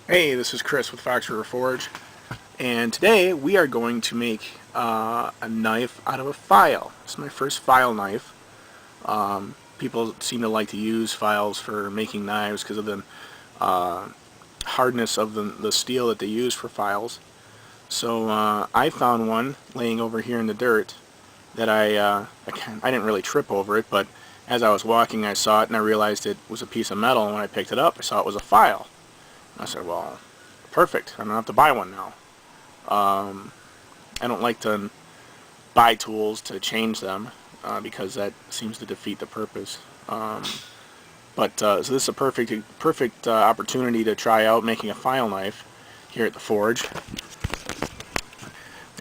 Hey, this is Chris with Fox River Forge, and today we are going to make a knife out of a file. This is my first file knife. People seem to like to use files for making knives because of the hardness of the steel that they use for files. So I found one laying over here in the dirt that I didn't really trip over it, but as I was walking I saw it and I realized it was a piece of metal, and when I picked it up I saw it was a file. I said, well, perfect. I don't have to buy one now. I don't like to buy tools to change them because that seems to defeat the purpose. So this is a perfect opportunity to try out making a file knife here at the forge.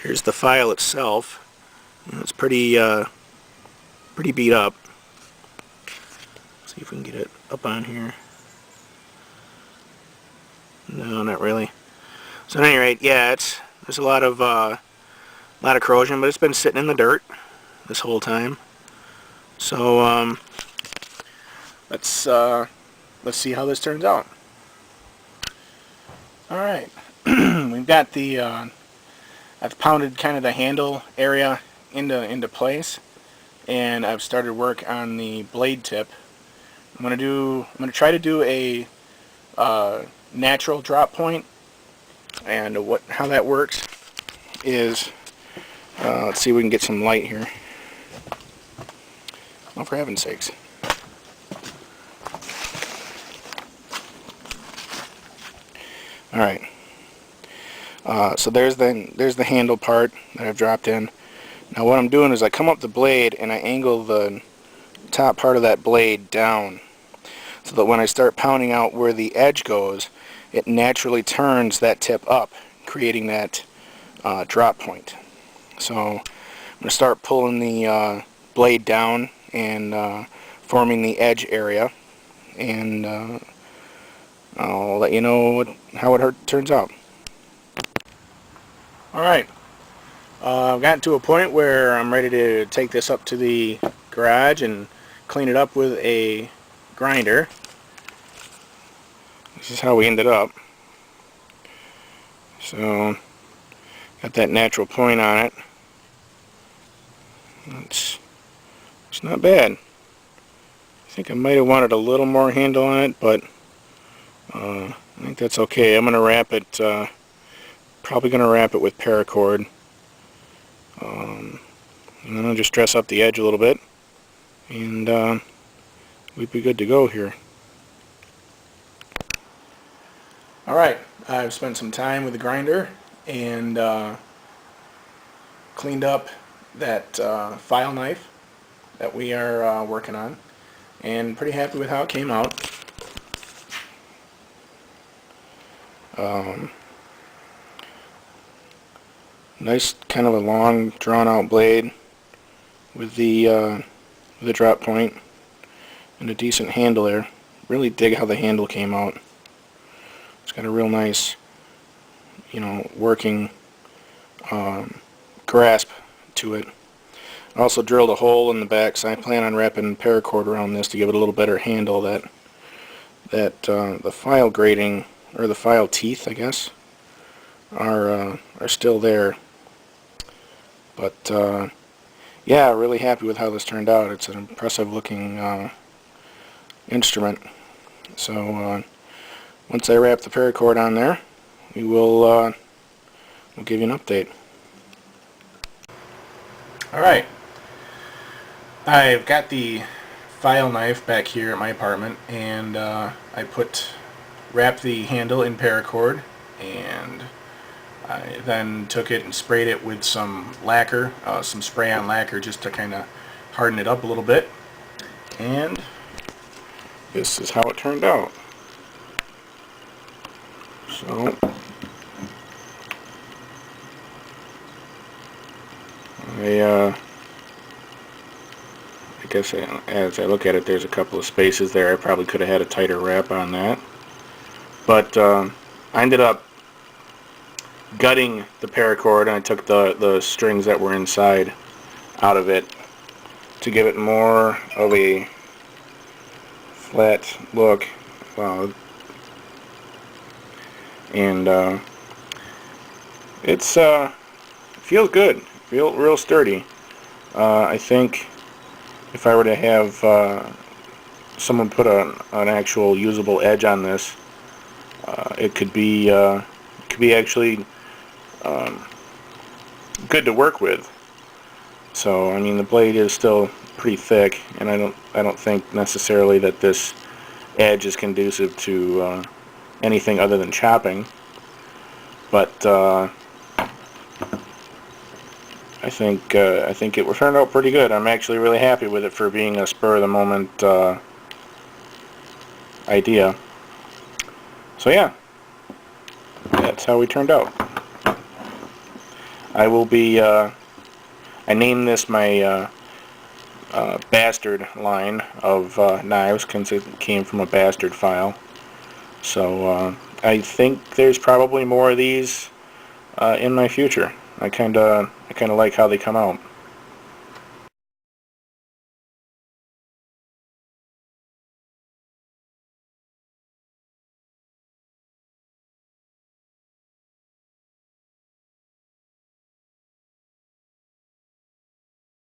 Here's the file itself. It's pretty beat up. Let's see if we can get it up on here. No, not really. So at any rate, yeah, there's a lot of corrosion, but it's been sitting in the dirt this whole time. So let's see how this turns out. All right, we've got I've pounded kind of the handle area into place, and I've started work on the blade tip. I'm gonna try to do a natural drop point, and how that works is let's see if we can get some light here. Oh, for heaven's sakes. Alright. So there's the handle part that I've dropped in. Now what I'm doing is I come up the blade and I angle the top part of that blade down so that when I start pounding out where the edge goes, it naturally turns that tip up, creating that drop point. So I'm going to start pulling the blade down and forming the edge area, and I'll let you know how it turns out. Alright, I've gotten to a point where I'm ready to take this up to the garage and clean it up with a grinder. This is how we ended up. So, got that natural point on it. It's not bad. I think I might have wanted a little more handle on it, but I think that's okay. I'm going to wrap it, probably going to wrap it with paracord. And then I'll just dress up the edge a little bit, and we'd be good to go here. Alright, I've spent some time with the grinder and cleaned up that file knife that we are working on, and pretty happy with how it came out. Nice kind of a long drawn out blade with the drop point and a decent handle there. Really dig how the handle came out. It's got a real nice, working grasp to it. I also drilled a hole in the back, so I plan on wrapping paracord around this to give it a little better handle. That the file grating, or the file teeth, I guess, are still there. But yeah, really happy with how this turned out. It's an impressive looking instrument. So once I wrap the paracord on there, we'll give you an update. Alright, I've got the file knife back here at my apartment, and I wrapped the handle in paracord, and I then took it and sprayed it with some lacquer, some spray-on lacquer, just to kind of harden it up a little bit. And this is how it turned out. So I guess as I look at it, there's a couple of spaces there. I probably could have had a tighter wrap on that, but I ended up gutting the paracord, and I took the strings that were inside out of it to give it more of a flat look. Wow, and it's feels good, feel real sturdy. I think if I were to have someone put an actual usable edge on this, it could be actually good to work with. So I mean, the blade is still pretty thick, and I don't think necessarily that this edge is conducive to anything other than chopping. But I think it turned out pretty good. I'm actually really happy with it for being a spur of the moment idea. So yeah, that's how we turned out. I will be I named this my bastard line of knives since it came from a bastard file. So I think there's probably more of these in my future. I kinda like how they come out.